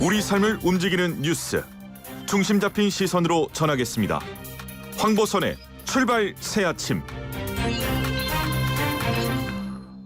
우리 삶을 움직이는 뉴스, 중심 잡힌 시선으로 전하겠습니다. 황보선의 출발 새 아침.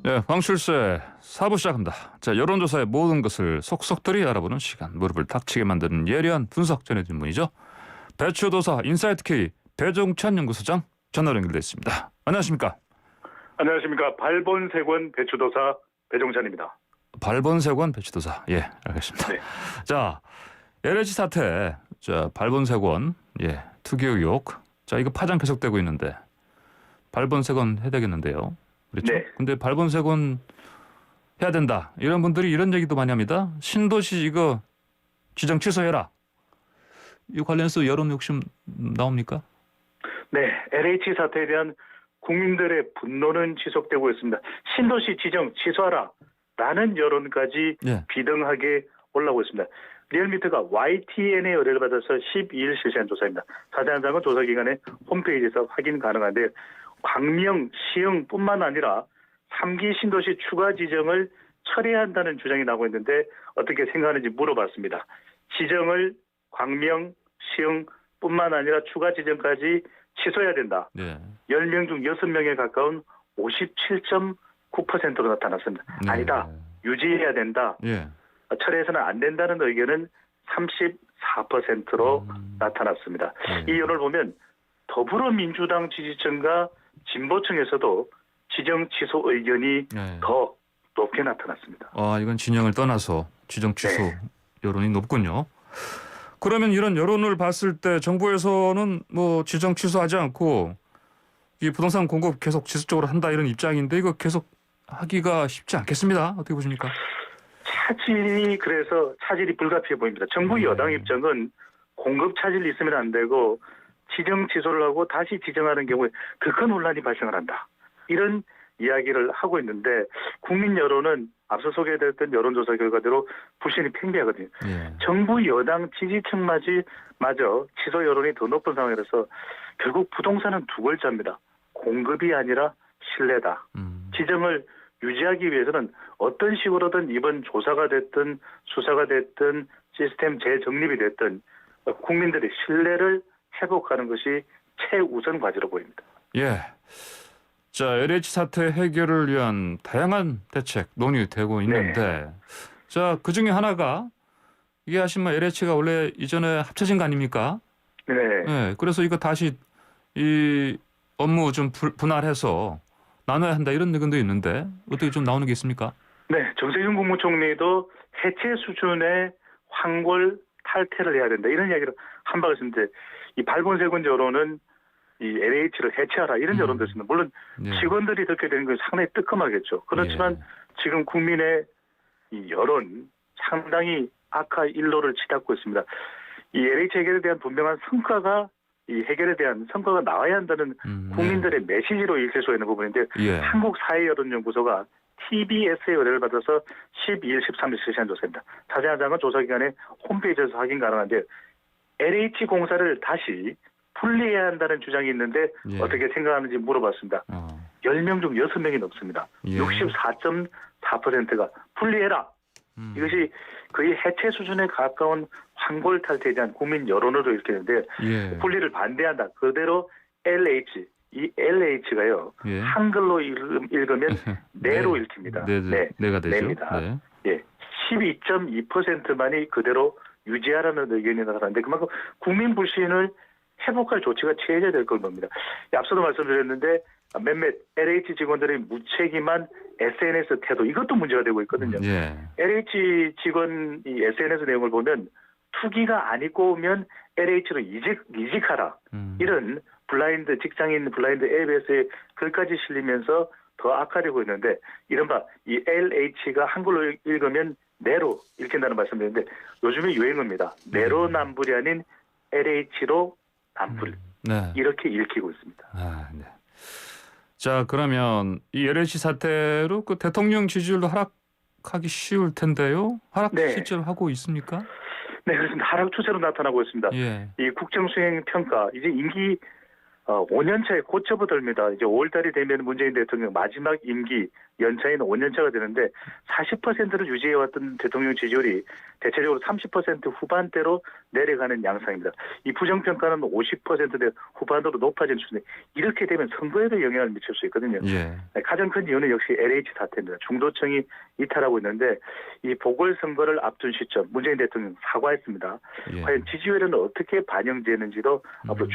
네, 황출세 4부 시작합니다. 자, 여론조사의 모든 것을 속속들이 알아보는 시간, 무릎을 닥치게 만드는 예리한 분석 전해드리는 분이죠. 배추도사 인사이트 K 배종찬 연구소장 전화로 연결되어 있습니다. 안녕하십니까? 안녕하십니까. 발본색원 배추도사 배종찬입니다. 발본색원 배추도사. 예, 알겠습니다. 네. 자, LH 사태, 자, 발본색원, 예, 투기 의혹. 자, 이거 파장 계속되고 있는데 발본색원 해야 되겠는데요. 그렇죠? 네. 근데 발본색원 해야 된다. 이런 분들이 이런 얘기도 많이 합니다. 신도시 이거 지정 취소해라. 이 관련해서 여론 욕심 나옵니까? 네. LH 사태에 대한 국민들의 분노는 지속되고 있습니다. 신도시 지정 취소하라 라는 여론까지 예. 비등하게 올라오고 있습니다. 리얼미터가 YTN의 의뢰를 받아서 12일 실시한 조사입니다. 자세한 사항은 조사기관의 홈페이지에서 확인 가능한데, 광명, 시흥뿐만 아니라 3기 신도시 추가 지정을 철회해야 한다는 주장이 나오고 있는데 어떻게 생각하는지 물어봤습니다. 지정을 광명, 시흥뿐만 아니라 추가 지정까지 취소해야 된다. 네. 10명 중 6명에 가까운 57.9%로 나타났습니다. 네. 아니다. 유지해야 된다. 예. 철회해서는 안 된다는 의견은 34%로 나타났습니다. 네. 이 여론을 보면 더불어민주당 지지층과 진보층에서도 지정 취소 의견이 네. 더 높게 나타났습니다. 아, 이건 진영을 떠나서 지정 취소 네. 여론이 높군요. 그러면 이런 여론을 봤을 때 정부에서는 뭐 지정 취소하지 않고 이 부동산 공급 계속 지속적으로 한다 이런 입장인데 이거 계속 하기가 쉽지 않겠습니다. 어떻게 보십니까? 차질이 불가피해 보입니다. 정부 여당 입장은 공급 차질이 있으면 안 되고 지정 취소를 하고 다시 지정하는 경우에 더 큰 혼란이 발생을 한다. 이런 이야기를 하고 있는데, 국민 여론은 앞서 소개됐던 여론조사 결과대로 불신이 팽배하거든요. 예. 정부 여당 지지층마저 취소 여론이 더 높은 상황이라서 결국 부동산은 두 글자입니다. 공급이 아니라 신뢰다. 지정을 유지하기 위해서는 어떤 식으로든 이번 조사가 됐든 수사가 됐든 시스템 재정립이 됐든 국민들의 신뢰를 회복하는 것이 최우선 과제로 보입니다. 예. 자, LH 사태 해결을 위한 다양한 대책 논의되고 있는데, 자, 그 중에 하나가 이게 하신 LH가 원래 이전에 합쳐진 거 아닙니까? 네. 예. 그래서 이거 다시 이 업무 좀 분할해서 나눠야 한다 이런 의견도 있는데 어떻게 좀 나오는 게 있습니까? 네. 정세균 국무총리도 해체 수준의 황골 탈퇴를 해야 된다. 이런 이야기를 한 바가 있는데, 이 발본색원 여론은 이 LH를 해체하라 이런 여론도 있습니다. 물론 예. 직원들이 듣게 되는 건 상당히 뜨끔하겠죠. 그렇지만 지금 국민의 이 여론 상당히 악화 일로를 치닫고 있습니다. 이 LH 해결에 대한 분명한 성과가 나와야 한다는 국민들의 메시지로 읽힐 수 있는 부분인데, 예. 한국사회여론연구소가 TBS의 의뢰를 받아서 12일, 13일 실시한 조사입니다. 자세한 사항은 조사기관의 홈페이지에서 확인 가능한데, LH공사를 다시 분리해야 한다는 주장이 있는데 예. 어떻게 생각하는지 물어봤습니다. 10명 중 6명이 넘습니다. 예. 64.4%가 분리해라. 이것이 거의 해체 수준에 가까운 황골 탈퇴에 대한 국민 여론으로 읽히는데, 예. 분리를 반대한다. 그대로 LH, 이 LH가요. 예. 한글로 읽으면 내로 읽힙니다. 내가 되죠. 내입니다. 네. 예, 12.2%만이 그대로 유지하라는 의견이 나타났는데, 그만큼 국민 불신을 회복할 조치가 취해져야 될 겁니다. 앞서도 말씀드렸는데 몇몇 LH 직원들의 무책임한 SNS 태도, 이것도 문제가 되고 있거든요. 예. LH 직원 이 SNS 내용을 보면 투기가 안 입고 오면 LH로 이직하라. 이런 직장인 블라인드 앱에서의 글까지 실리면서 더 악화되고 있는데, 이른바 이 LH가 한글로 읽으면 내로 읽힌다는 말씀드렸는데 요즘에 유행어입니다. 내로남불이 아닌 LH로 남불. 네. 이렇게 읽히고 있습니다. 아, 네. 자, 그러면 이 LH 사태로 그 대통령 지지율도 하락하기 쉬울 텐데요. 하락 네. 실제로 하고 있습니까? 네, 그렇습니다. 하락 추세로 나타나고 있습니다. 예. 이 국정수행 평가, 이제 임기 5년차에 고쳐부들입니다. 이제 5월달이 되면 문재인 대통령 마지막 임기 연차인 5년차가 되는데 40%를 유지해왔던 대통령 지지율이 대체적으로 30% 후반대로 내려가는 양상입니다. 이 부정평가는 50%대 후반으로 높아지는 수준에 이렇게 되면 선거에도 영향을 미칠 수 있거든요. 예. 가장 큰 이유는 역시 LH 사태입니다. 중도층이 이탈하고 있는데 이 보궐선거를 앞둔 시점 문재인 대통령 사과했습니다. 예. 과연 지지율에는 어떻게 반영되는지도 앞으로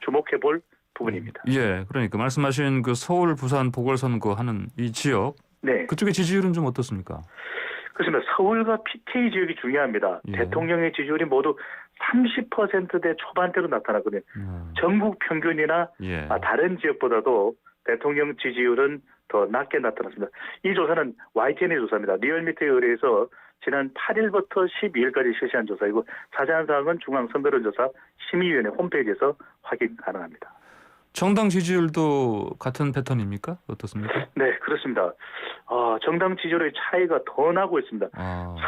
주목해볼 부분입니다. 예. 그러니까 말씀하신 그 서울, 부산 보궐선거 하는 이 지역 네, 그쪽의 지지율은 좀 어떻습니까? 그렇습니다. 서울과 PK 지역이 중요합니다. 예. 대통령의 지지율이 모두 30%대 초반대로 나타나거든요. 전국 평균이나 예. 다른 지역보다도 대통령 지지율은 더 낮게 나타났습니다. 이 조사는 YTN의 조사입니다. 리얼미터에 의뢰해서 지난 8일부터 12일까지 실시한 조사이고 자세한 사항은 중앙선거론조사 심의위원회 홈페이지에서 확인 가능합니다. 정당 지지율도 같은 패턴입니까? 어떻습니까? 네, 그렇습니다. 정당 지지율의 차이가 더 나고 있습니다.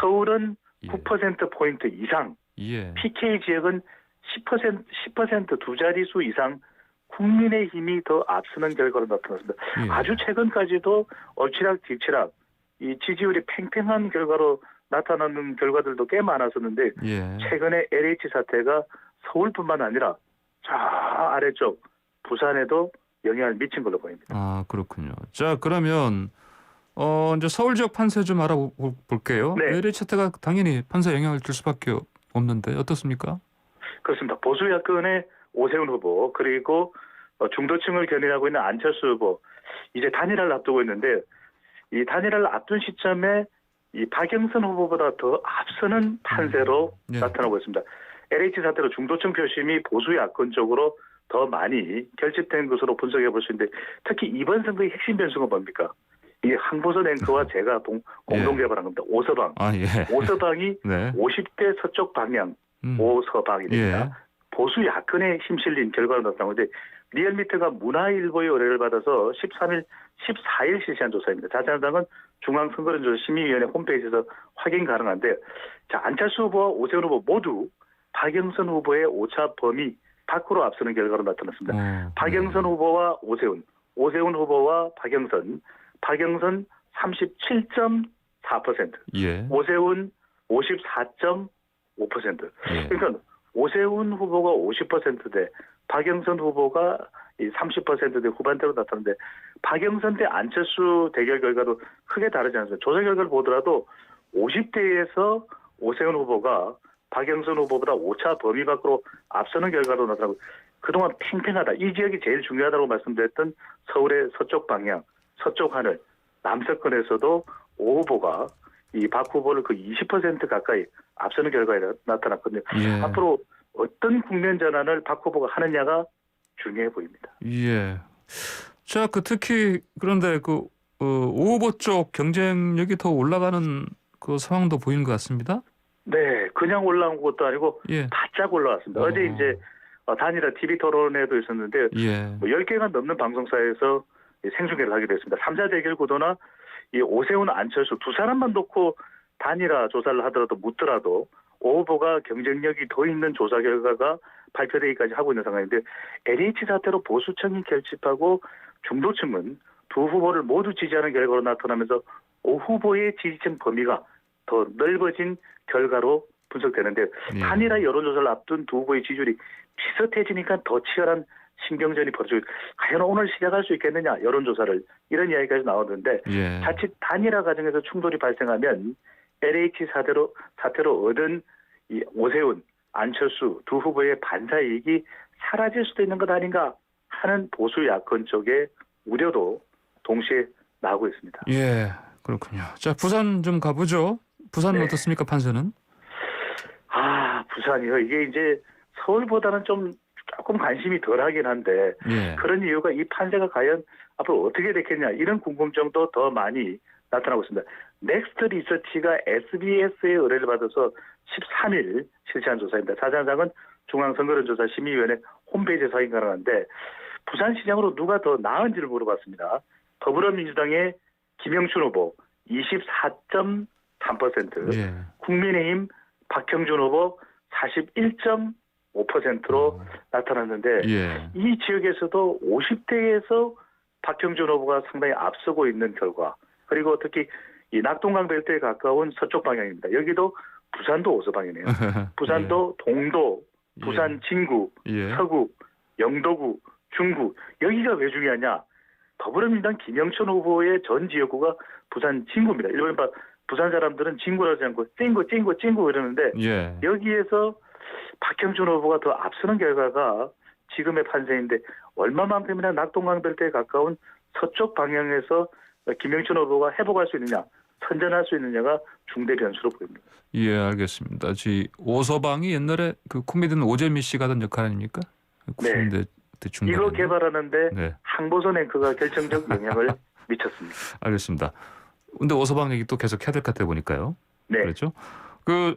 서울은 예. 9%포인트 이상, 예. PK 지역은 10% 두 자릿수 이상 국민의힘이 더 앞서는 결과로 나타났습니다. 예. 아주 최근까지도 엎치락뒤치락 이 지지율이 팽팽한 결과로 나타나는 결과들도 꽤 많았었는데 예. 최근에 LH 사태가 서울뿐만 아니라 저 아래쪽 부산에도 영향을 미친 걸로 보입니다. 아, 그렇군요. 자, 그러면 이제 서울 지역 판세 좀 알아볼게요. 네. LH 사태가 당연히 판세 영향을 줄 수밖에 없는데 어떻습니까? 그렇습니다. 보수 야권의 오세훈 후보 그리고 중도층을 견인하고 있는 안철수 후보 이제 단일화를 앞두고 있는데 이 단일화를 앞둔 시점에 이 박영선 후보보다 더 앞서는 판세로 예. 나타나고 있습니다. LH 사태로 중도층 표심이 보수 야권 쪽으로 더 많이 결집된 것으로 분석해 볼 수 있는데 특히 이번 선거의 핵심 변수가 뭡니까? 이 항보선 앵커와 제가 공동 개발한 겁니다. 오서방. 아, 예. 오서방이 네. 50대 서쪽 방향 오서방이 됩니다. 예. 보수 야권에 힘실린 결과로 나타나는데 리얼미터가 문화일보의 의뢰를 받아서 13일, 14일 실시한 조사입니다. 자세한 사항은 중앙선거론조사 심의위원회 홈페이지에서 확인 가능한데 자 안철수 후보와 오세훈 후보 모두 박영선 후보의 오차 범위 밖으로 앞서는 결과로 나타났습니다. 박영선 후보와 오세훈, 오세훈 후보와 박영선 37.4%, 예. 오세훈 54.5%. 예. 그러니까 오세훈 후보가 50%대, 박영선 후보가 30%대 후반대로 나타났는데 박영선 대 안철수 대결 결과도 크게 다르지 않습니다. 조사 결과를 보더라도 50대에서 오세훈 후보가 박영선 후보보다 오차 범위 밖으로 앞서는 결과로 나타나고 그동안 팽팽하다. 이 지역이 제일 중요하다고 말씀드렸던 서울의 서쪽 방향, 서쪽 하늘, 남서권에서도 오 후보가 이 박 후보를 그 20% 가까이 앞서는 결과에 나타났거든요. 예. 앞으로 어떤 국면 전환을 박 후보가 하느냐가 중요해 보입니다. 예. 자, 특히 그런데 오 후보 쪽 경쟁력이 더 올라가는 그 상황도 보이는 것 같습니다. 네, 그냥 올라온 것도 아니고 예. 바짝 올라왔습니다. 어제 이제 단일화 TV 토론회도 있었는데 예. 10개가 넘는 방송사에서 생중계를 하게 됐습니다. 3자 대결 구도나 이 오세훈, 안철수 두 사람만 놓고 단일화 조사를 하더라도 묻더라도 오 후보가 경쟁력이 더 있는 조사 결과가 발표되기까지 하고 있는 상황인데 LH 사태로 보수층이 결집하고 중도층은 두 후보를 모두 지지하는 결과로 나타나면서 오 후보의 지지층 범위가 더 넓어진 결과로 분석되는데 예. 단일화 여론조사를 앞둔 두 후보의 지지율이 비슷해지니까 더 치열한 신경전이 벌어지고 과연 오늘 시작할 수 있겠느냐 여론조사를 이런 이야기까지 나오는데 예. 자칫 단일화 과정에서 충돌이 발생하면 LH 사태로 얻은 이 오세훈, 안철수 두 후보의 반사 이익이 사라질 수도 있는 것 아닌가 하는 보수 야권 쪽의 우려도 동시에 나오고 있습니다. 예. 그렇군요. 자, 부산 좀 가보죠. 부산은 네. 어떻습니까, 판세는? 부산이요. 이게 이제 서울보다는 조금 관심이 덜하긴 한데 예. 그런 이유가 이 판세가 과연 앞으로 어떻게 됐겠냐 이런 궁금증도 더 많이 나타나고 있습니다. 넥스트 리서치가 SBS의 의뢰를 받아서 13일 실시한 조사입니다. 자세한 사항은 중앙선거론조사 심의위원회 홈페이지에서 확인 가능한데 부산시장으로 누가 더 나은지를 물어봤습니다. 더불어민주당의 김영춘 후보 24.3%, 예. 국민의힘 박형준 후보 41.5%, 5%로 나타났는데 예. 이 지역에서도 50대에서 박형준 후보가 상당히 앞서고 있는 결과 그리고 특히 이 낙동강 벨트에 가까운 서쪽 방향입니다. 여기도 부산도 오서방이네요. 부산도 동도, 부산 진구, 예. 서구, 영도구, 중구 여기가 왜 중요하냐? 더불어민주당 김영천 후보의 전 지역구가 부산 진구입니다. 일반 부산 사람들은 진구라고 하지 않고 찡구 이러는데 예. 여기에서 박형준 후보가 더 앞서는 결과가 지금의 판세인데 얼마만큼이나 낙동강 벨트에 가까운 서쪽 방향에서 김영천 후보가 회복할 수 있느냐, 선전할 수 있느냐가 중대 변수로 보입니다. 예, 알겠습니다. 오서방이 옛날에 그 코미디언 오재미 씨가 하던 역할 아닙니까? 네. 중간에. 이거 개발하는데 네. 항보선 앵커가 결정적 영향을 미쳤습니다. 알겠습니다. 근데 오서방 얘기 또 계속 해야 될 것 같아 보니까요. 네. 그렇죠? 그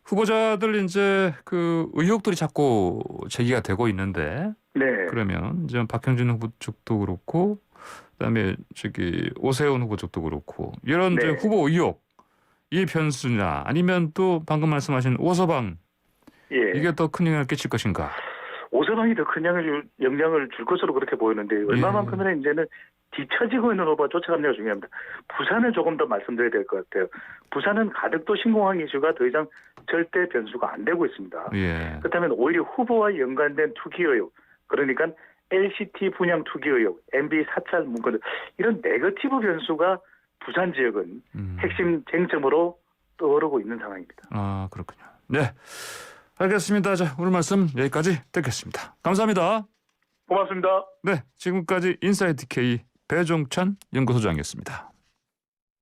후보자들 이제 그 의혹들이 자꾸 제기가 되고 있는데 네. 그러면 이제 박형준 후보 쪽도 그렇고 그다음에 오세훈 후보 쪽도 그렇고 이런 네. 이제 후보 의혹 이 변수냐 아니면 또 방금 말씀하신 오서방 예. 이게 더 큰 영향을 끼칠 것인가? 오서방이 더 큰 영향을 줄 것으로 그렇게 보이는데 얼마만큼이나 이제는 뒤처지고 있는 후보가 쫓아가느냐가 중요합니다. 부산을 조금 더 말씀드려야 될 것 같아요. 부산은 가덕도 신공항 이슈가 더 이상 절대 변수가 안 되고 있습니다. 예. 그렇다면 오히려 후보와 연관된 투기 의혹, 그러니까 LCT 분양 투기 의혹, MB 사찰 문건 이런 네거티브 변수가 부산 지역은 핵심 쟁점으로 떠오르고 있는 상황입니다. 아 그렇군요. 네, 알겠습니다. 자 오늘 말씀 여기까지 듣겠습니다. 감사합니다. 고맙습니다. 네, 지금까지 인사이트 K 배종찬 연구소장이었습니다.